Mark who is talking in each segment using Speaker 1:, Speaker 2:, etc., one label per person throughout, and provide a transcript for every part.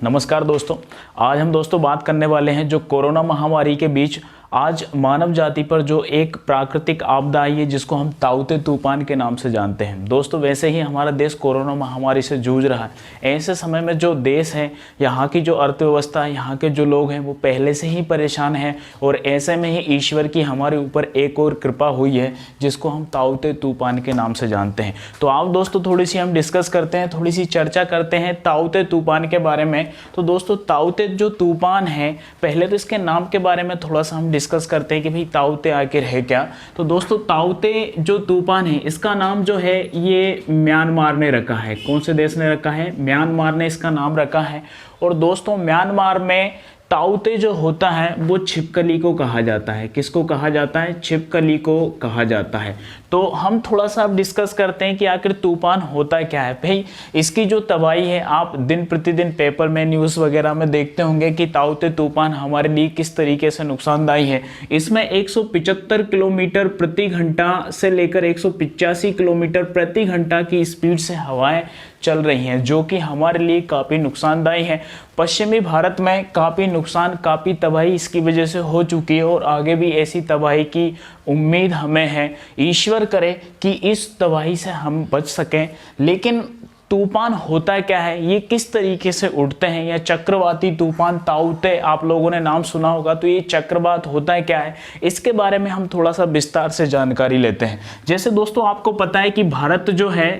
Speaker 1: नमस्कार दोस्तों। आज हम बात करने वाले हैं जो कोरोना महामारी के बीच आज मानव जाति पर जो एक प्राकृतिक आपदा आई है जिसको हम ताउते तूफान के नाम से जानते हैं। दोस्तों वैसे ही हमारा देश कोरोना महामारी से जूझ रहा है। ऐसे समय में जो देश है, यहाँ की जो अर्थव्यवस्था है, यहाँ के जो लोग हैं वो पहले से ही परेशान हैं और ऐसे में ही ईश्वर की हमारे ऊपर एक और कृपा हुई है जिसको हम ताउते तूफान के नाम से जानते हैं। तो आप दोस्तों थोड़ी सी हम डिस्कस करते हैं, थोड़ी सी चर्चा करते हैं ताउते तूफान के बारे में। तो दोस्तों ताउते जो तूफान है, पहले तो इसके नाम के बारे में थोड़ा सा हम डिस्कस करते हैं कि भाई ताउते आखिर है क्या। तो दोस्तों ताउते जो तूफान है इसका नाम जो है ये म्यांमार ने रखा है। कौन से देश ने रखा है? म्यांमार ने इसका नाम रखा है। और दोस्तों म्यांमार में ताउते जो होता है वो छिपकली को कहा जाता है। किसको कहा जाता है? छिपकली को कहा जाता है। तो हम थोड़ा सा अब डिस्कस करते हैं कि आखिर तूफान होता क्या है। भाई इसकी जो तबाही है, आप दिन प्रतिदिन पेपर में, न्यूज़ वगैरह में देखते होंगे कि ताउते तूफान हमारे लिए किस तरीके से नुकसानदायी है। इसमें 175 किलोमीटर प्रति घंटा से लेकर 185 किलोमीटर प्रति घंटा की स्पीड से हवाएं चल रही हैं, जो कि हमारे लिए काफ़ी नुकसानदायी है। पश्चिमी भारत में काफ़ी नुकसान, काफ़ी तबाही इसकी वजह से हो चुकी है और आगे भी ऐसी तबाही की उम्मीद हमें है। ईश्वर करे कि इस तबाही से हम बच सकें। लेकिन तूफान होता क्या है, ये किस तरीके से उठते हैं, या चक्रवाती तूफान ताउते आप लोगों ने नाम सुना होगा। तो ये चक्रवात होता है क्या है, इसके बारे में हम थोड़ा सा विस्तार से जानकारी लेते हैं। जैसे दोस्तों आपको पता है कि भारत जो है,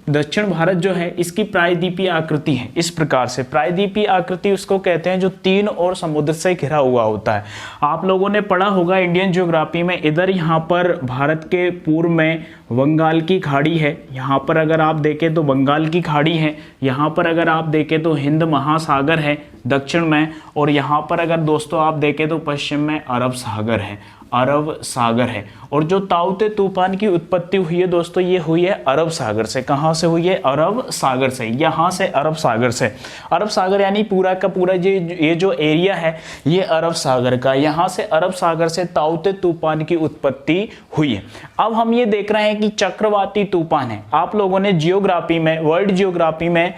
Speaker 1: दक्षिण भारत जो है, इसकी प्रायद्वीपीय आकृति है इस प्रकार से। प्रायद्वीपीय आकृति उसको कहते हैं जो तीन और समुद्र से घिरा हुआ होता है। आप लोगों ने पढ़ा होगा इंडियन ज्योग्राफी में, इधर यहाँ पर भारत के पूर्व में बंगाल की खाड़ी है। यहाँ पर अगर आप देखें तो बंगाल की खाड़ी है। यहाँ पर अगर आप देखें तो हिंद महासागर है दक्षिण में, और यहाँ पर अगर दोस्तों आप देखें तो पश्चिम में अरब सागर है। अरब सागर है। और जो ताउते तूफान की उत्पत्ति हुई है दोस्तों, ये हुई है अरब सागर से। कहाँ से हुई है? अरब सागर से। यहाँ से अरब सागर से। अरब सागर यानी पूरा का पूरा ये जो एरिया है ये अरब सागर का। यहाँ से अरब सागर से ताउते तूफान की उत्पत्ति हुई है। अब हम ये देख रहे हैं कि चक्रवाती तूफान है। आप लोगों ने जियोग्राफी में, वर्ल्ड जियोग्राफी में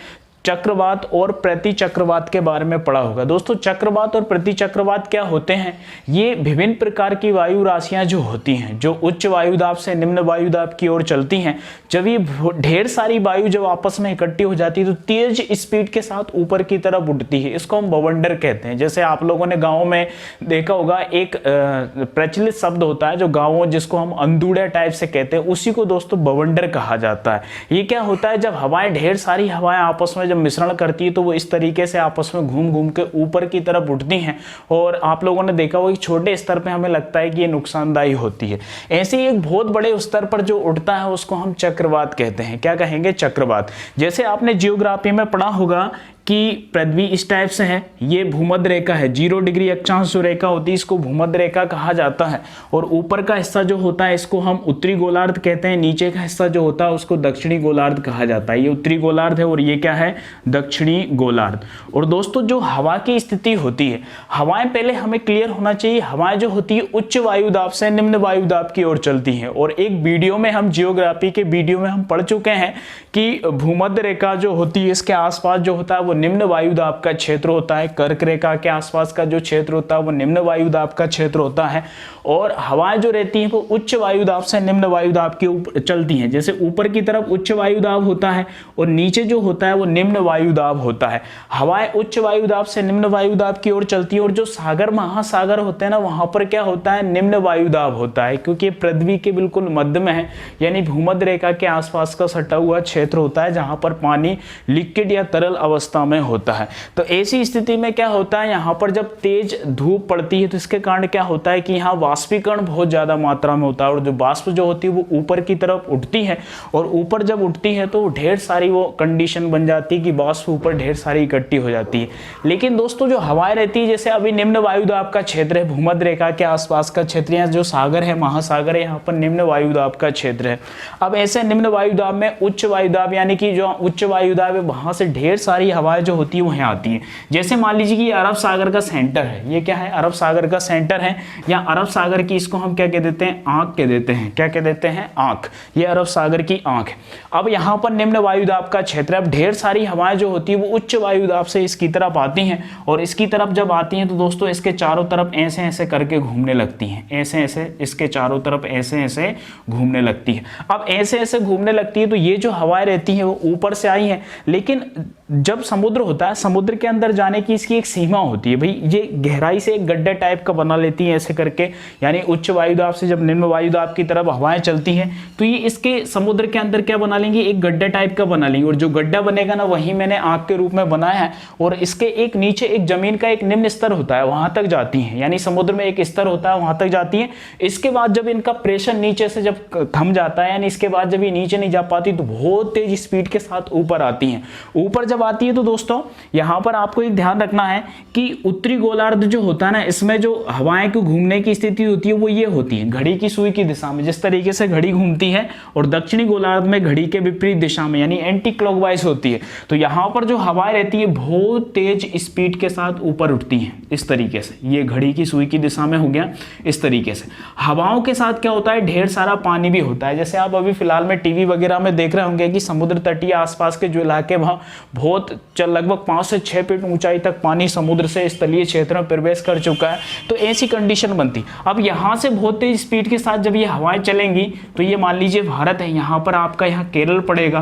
Speaker 1: चक्रवात और प्रति चक्रवात के बारे में पढ़ा होगा। दोस्तों चक्रवात और प्रति चक्रवात क्या होते हैं? ये विभिन्न प्रकार की वायु राशियां जो होती हैं, जो उच्च वायुदाब से निम्न वायुदाब की ओर चलती हैं, जब ये ढेर सारी वायु जब आपस में इकट्ठी हो जाती है तो तेज स्पीड के साथ ऊपर की तरफ उठती है। इसको हम बवंडर कहते हैं। जैसे आप लोगों ने गाँव में देखा होगा, एक प्रचलित शब्द होता है जो गाँवों जिसको हम अंदूड़ा टाइप से कहते हैं, उसी को दोस्तों बवंडर कहा जाता है। ये क्या होता है, जब हवाएं, ढेर सारी हवाएं आपस में मिश्रण करती है तो वो इस तरीके से आपस में घूम घूम के ऊपर की तरफ उठती हैं। और आप लोगों ने देखा होगा कि छोटे स्तर पे हमें लगता है कि ये नुकसानदायी होती है। ऐसे ही एक बहुत बड़े स्तर पर जो उठता है उसको हम चक्रवात कहते हैं। क्या कहेंगे? चक्रवात। जैसे आपने जियोग्राफी में पढ़ा होगा कि पृथ्वी इस टाइप से है, ये भूमध्य रेखा है, 0 डिग्री अक्षांश जो रेखा होती है इसको भूमध्य रेखा कहा जाता है। और ऊपर का हिस्सा जो होता है इसको हम उत्तरी गोलार्ध कहते हैं, नीचे का हिस्सा जो होता है उसको दक्षिणी गोलार्ध कहा जाता है। ये उत्तरी गोलार्ध है और ये क्या है? दक्षिणी गोलार्ध। और दोस्तों जो हवा की स्थिति होती है, हवाएं पहले हमें क्लियर होना चाहिए, हवाएं जो होती है उच्च वायुदाब से निम्न वायुदाब की ओर चलती हैं। और एक वीडियो में, हम जियोग्राफी के वीडियो में हम पढ़ चुके हैं कि भूमध्य रेखा जो होती है इसके आसपास जो होता है वो निम्न वायुदाब का क्षेत्र होता है। कर्क रेखा के आसपास का जो क्षेत्र होता है वो निम्न वायुदाब का क्षेत्र होता है। और हवाएं जो रहती हैं वो उच्च वायुदाब से निम्न वायुदाब के ऊपर चलती हैं। जैसे ऊपर की तरफ उच्च वायुदाब होता है और नीचे जो होता है वो निम्न वायुदाब होता है। हवाएं उच्च वायुदाब से निम्न वायुदाब की ओर चलती है। और जो सागर महासागर होते हैं ना, वहां पर क्या होता है? निम्न वायुदाब होता है, क्योंकि पृथ्वी के बिल्कुल मध्य में है, यानी भूमध्य रेखा के आसपास का सटा हुआ क्षेत्र होता है जहां पर पानी लिक्विड या तरल अवस्था में होता है। तो ऐसी स्थिति में क्या होता है, यहाँ पर जब तेज धूप पड़ती है तो इसके कारण क्या होता है कि यहाँ वाष्पीकरण बहुत ज्यादा मात्रा में होता है। और जो वाष्प जो होती है वो ऊपर की तरफ उठती है, और ऊपर जब उठती है तो ढेर सारी वो कंडीशन बन जाती है कि वाष्प ऊपर ढेर सारी इकट्ठी हो जाती है। लेकिन दोस्तों जो हवाएं रहती है, जैसे अभी निम्न वायुदाब का क्षेत्र है, भूमध्य रेखा के आसपास का क्षेत्र, यहाँ जो सागर है, महासागर है, यहाँ पर निम्न वायुदाब का क्षेत्र है। अब ऐसे निम्न वायुदाब में उच्च वायुदाब, यानी कि जो उच्च वायुदाब है वहां से ढेर सारी हवाएं हवाएं जो होती है वह आती हैं। जैसे मान लीजिए कि ये अरब सागर का सेंटर है, ये क्या है, अरब सागर का सेंटर है, या अरब सागर की इसको हम क्या कह देते हैं, आंख कह देते हैं। क्या कह देते हैं, आंख। ये अरब सागर की आंख है। अब यहाँ पर निम्न वायुदाब का क्षेत्र है। अब ढेर सारी हवाएं जो होती है वो उच्च वायुदाब से इसकी तरफ आती हैं, और इसकी तरफ जब आती हैं तो दोस्तों इसके चारों तरफ ऐसे ऐसे करके घूमने लगती हैं, ऐसे ऐसे इसके चारों तरफ ऐसे ऐसे घूमने लगती है। अब ऐसे ऐसे घूमने लगती है तो ये जो हवाएं रहती हैं वो ऊपर से आई हैं, लेकिन जब समुद्र होता है, समुद्र के अंदर जाने की इसकी एक सीमा होती है। भाई ये गहराई से एक गड्ढे टाइप का बना लेती हैं ऐसे करके, यानी उच्च वायुदाब से जब निम्न वायुदाब की तरफ हवाएं चलती हैं तो ये इसके समुद्र के अंदर क्या बना लेंगी, एक गड्ढे टाइप का बना लेंगी, और जो गड्ढा बनेगा ना वही मैंने आंख के रूप में बनाया है, और इसके एक नीचे एक जमीन का एक निम्न स्तर होता है, वहां तक जाती हैं, यानी समुद्र में एक स्तर होता है वहां तक जाती हैं। इसके बाद जब इनका प्रेशर नीचे से जब थम जाता है, यानी इसके बाद जब ये नीचे नहीं जा पाती तो बहुत तेज स्पीड के साथ ऊपर आती हैं। ऊपर जब आती है तो दोस्तों यहां पर आपको एक ध्यान रखना है कि उत्तरी गोलार्ध जो होता है ना, इसमें जो हवाएं को घूमने की स्थिति होती है वो ये होती है, घड़ी की सुई की दिशा में, जिस तरीके से घड़ी घूमती है, और दक्षिणी गोलार्ध में घड़ी के विपरीत दिशा में, यानी एंटी क्लॉकवाइज होती है। तो यहां पर जो हवाएं रहती है बहुत तेज स्पीड के साथ ऊपर उठती हैं, इस तरीके से। ये घड़ी की सुई की दिशा में हो गया, इस तरीके से। हवाओं के साथ क्या होता है, ढेर सारा पानी भी होता है। जैसे आप अभी फिलहाल में टीवी वगैरह में देख रहे होंगे कि समुद्र तटीय आसपास के जो इलाके वहां बहुत लगभग 5 से 6 फीट ऊंचाई तक पानी समुद्र से स्थलीय क्षेत्र में प्रवेश कर चुका है, तो ऐसी कंडीशन बनती। अब यहां से बहुत तेज स्पीड के साथ जब ये हवाएं चलेंगी तो ये मान लीजिए भारत है, यहां पर आपका यहाँ केरल पड़ेगा,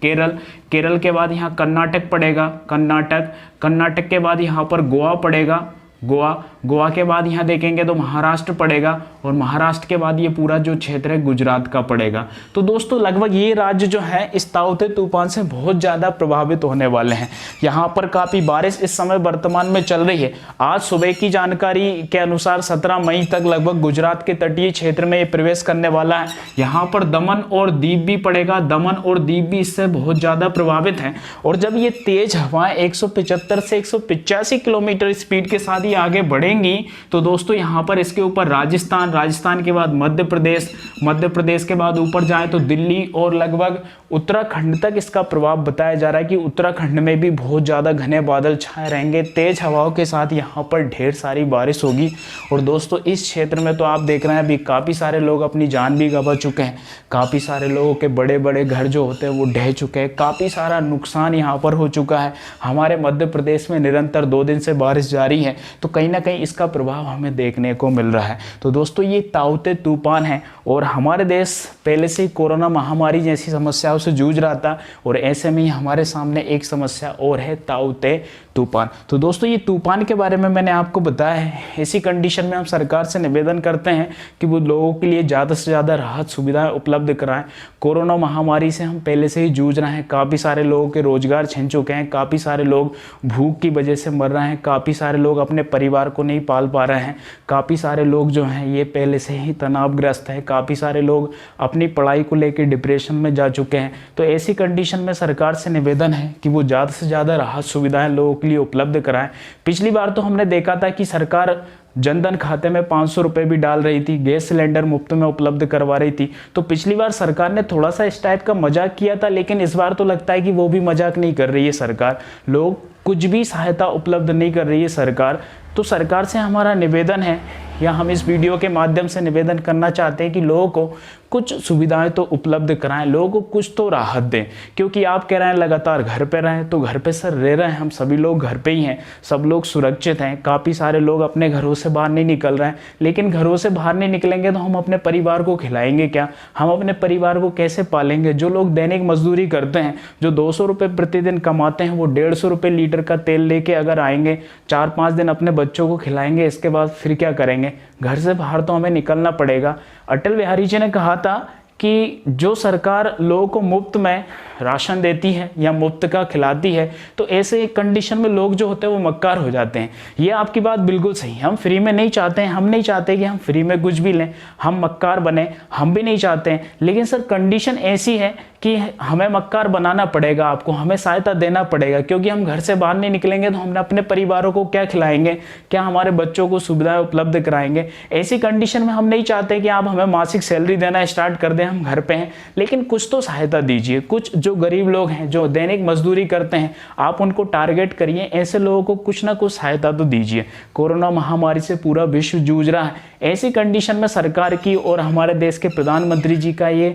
Speaker 1: केरल के बाद यहाँ कर्नाटक पड़ेगा, कर्नाटक के बाद यहाँ पर गोवा पड़ेगा, गोवा के बाद यहाँ देखेंगे तो महाराष्ट्र पड़ेगा, और महाराष्ट्र के बाद ये पूरा जो क्षेत्र है गुजरात का पड़ेगा। तो दोस्तों लगभग ये राज्य जो है इस ताउते तूफान से बहुत ज़्यादा प्रभावित होने वाले हैं। यहाँ पर काफ़ी बारिश इस समय वर्तमान में चल रही है। आज सुबह की जानकारी के अनुसार 17 मई तक लगभग गुजरात के तटीय क्षेत्र में ये प्रवेश करने वाला है। यहाँ पर दमन और दीव भी पड़ेगा, दमन और दीव भी इससे बहुत ज़्यादा प्रभावित हैं। और जब ये तेज हवाएं 175 से 185 किलोमीटर स्पीड के साथ आगे बढ़ेंगी तो दोस्तों यहां पर इसके ऊपर राजस्थान के बाद मध्य प्रदेश के बाद ऊपर जाए तो दिल्ली और लगभग उत्तराखंड तक इसका प्रभाव बताया जा रहा है कि उत्तराखंड में भी बहुत ज्यादा घने बादल छाए रहेंगे, तेज हवाओं के साथ यहां पर ढेर सारी बारिश होगी। और दोस्तों इस क्षेत्र में तो आप देख रहे हैं अभी काफी सारे लोग अपनी जान भी गंवा चुके हैं, काफी सारे लोगों के बड़े बड़े घर जो होते हैं वो ढह चुके हैं, काफी सारा नुकसान यहाँ पर हो चुका है। हमारे मध्य प्रदेश में निरंतर 2 दिन से बारिश जारी है, तो कहीं ना कहीं इसका प्रभाव हमें देखने को मिल रहा है। तो दोस्तों ये ताउते तूफान है, और हमारे देश पहले से ही कोरोना महामारी जैसी समस्याओं से जूझ रहा था, और ऐसे में ही हमारे सामने एक समस्या और है ताउते तूफान। तो दोस्तों ये तूफान के बारे में मैंने आपको बताया है। ऐसी कंडीशन में हम सरकार से निवेदन करते हैं कि वो लोगों के लिए ज़्यादा से ज़्यादा राहत सुविधाएं उपलब्ध कराएं। कोरोना महामारी से हम पहले से ही जूझ रहे हैं, काफ़ी सारे लोगों के रोजगार छिन चुके हैं, काफ़ी सारे लोग भूख की वजह से मर रहे हैं, काफ़ी सारे लोग अपने परिवार को नहीं पाल पा रहे हैं, काफ़ी सारे लोग जो हैं ये पहले से ही तनावग्रस्त है, काफ़ी सारे लोग अपनी पढ़ाई को लेकर डिप्रेशन में जा चुके हैं। तो ऐसी कंडीशन में सरकार से निवेदन है कि वो ज़्यादा से ज़्यादा राहत सुविधाएं लोगों के लिए उपलब्ध कराएं। पिछली बार तो हमने देखा था कि सरकार जनधन खाते में 500 रुपये भी डाल रही थी, गैस सिलेंडर मुफ्त में उपलब्ध करवा रही थी। तो पिछली बार सरकार ने थोड़ा सा इस टाइप का मजाक किया था, लेकिन इस बार तो लगता है कि वो भी मजाक नहीं कर रही है सरकार, लोग कुछ भी सहायता उपलब्ध नहीं कर रही है सरकार। तो सरकार से हमारा निवेदन है, या हम इस वीडियो के माध्यम से निवेदन करना चाहते हैं कि लोगों को कुछ सुविधाएं तो उपलब्ध कराएं, लोगों को कुछ तो राहत दें। क्योंकि आप कह रहे हैं लगातार घर पे रहें, तो घर पे सर रह रहे हैं, हम सभी लोग घर पे ही हैं, सब लोग सुरक्षित हैं, काफ़ी सारे लोग अपने घरों से बाहर नहीं निकल रहे हैं। लेकिन घरों से बाहर नहीं निकलेंगे तो हम अपने परिवार को खिलाएंगे क्या, हम अपने परिवार को कैसे पालेंगे। जो लोग दैनिक मजदूरी करते हैं, जो 200 रुपये प्रतिदिन कमाते हैं, वो 150 रुपये लीटर का तेल लेके अगर आएंगे, 4-5 दिन अपने बच्चों को खिलाएंगे, इसके बाद फिर क्या करेंगे। घर से बाहर तो हमें निकलना पड़ेगा। अटल बिहारी जी ने कहा था कि जो सरकार लोगों को मुफ्त में राशन देती है या मुफ्त का खिलाती है, तो ऐसे कंडीशन में लोग जो होते हैं वो मक्कार हो जाते हैं। ये आपकी बात बिल्कुल सही है, हम फ्री में नहीं चाहते हैं, हम नहीं चाहते कि हम फ्री में कुछ भी लें, हम मक्कार बने, हम भी नहीं चाहते हैं। लेकिन सर कंडीशन ऐसी है कि हमें मक्कार बनाना पड़ेगा, आपको हमें सहायता देना पड़ेगा, क्योंकि हम घर से बाहर नहीं निकलेंगे तो हम अपने परिवारों को क्या खिलाएंगे, क्या हमारे बच्चों को सुविधाएं उपलब्ध कराएंगे। ऐसी कंडीशन में हम नहीं चाहते कि आप हमें मासिक सैलरी देना स्टार्ट कर दें, हम घर पे हैं, लेकिन कुछ तो सहायता दीजिए। कुछ जो गरीब लोग हैं जो दैनिक मजदूरी करते हैं, आप उनको टारगेट करिए, ऐसे लोगों को कुछ ना कुछ सहायता तो दीजिए। कोरोना महामारी से पूरा विश्व जूझ रहा है, ऐसी कंडीशन में सरकार की और हमारे देश के प्रधानमंत्री जी का ये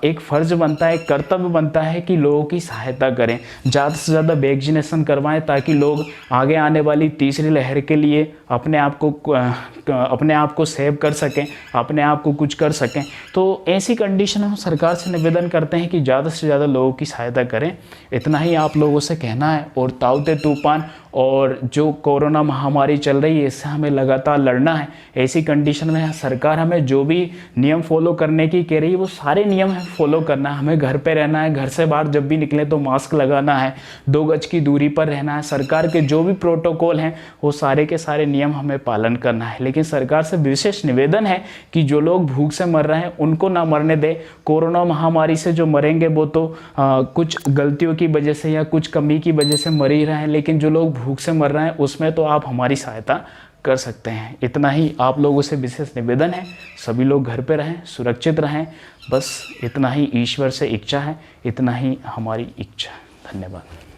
Speaker 1: एक फर्ज बनता है, एक कर्तव्य बनता है कि लोगों की सहायता करें, ज़्यादा से ज़्यादा वैक्सीनेशन करवाएं, ताकि लोग आगे आने वाली तीसरी लहर के लिए अपने आप को सेव कर सकें, अपने आप को कुछ कर सकें। तो ऐसी कंडीशन में हम सरकार से निवेदन करते हैं कि ज़्यादा से ज़्यादा लोगों की सहायता करें। इतना ही आप लोगों से कहना है। और ताउते तूफान और जो कोरोना महामारी चल रही है, इससे हमें लगातार लड़ना है। ऐसी कंडीशन में सरकार हमें जो भी नियम फॉलो करने की कह रही है, वो सारे नियम हमें फॉलो करना है। हमें घर पे रहना है, घर से बाहर जब भी निकले तो मास्क लगाना है, 2 गज की दूरी पर रहना है। सरकार के जो भी प्रोटोकॉल हैं वो सारे के सारे नियम हमें पालन करना है। लेकिन सरकार से विशेष निवेदन है कि जो लोग भूख से मर रहे हैं उनको ना मरने दे। कोरोना महामारी से जो मरेंगे वो तो कुछ गलतियों की वजह से या कुछ कमी की वजह से मर ही रहे हैं, लेकिन जो लोग भूख से मर रहे हैं उसमें तो आप हमारी सहायता कर सकते हैं। इतना ही आप लोगों से विशेष निवेदन है। सभी लोग घर पे रहें, सुरक्षित रहें, बस इतना ही ईश्वर से इच्छा है, इतना ही हमारी इच्छा है। धन्यवाद।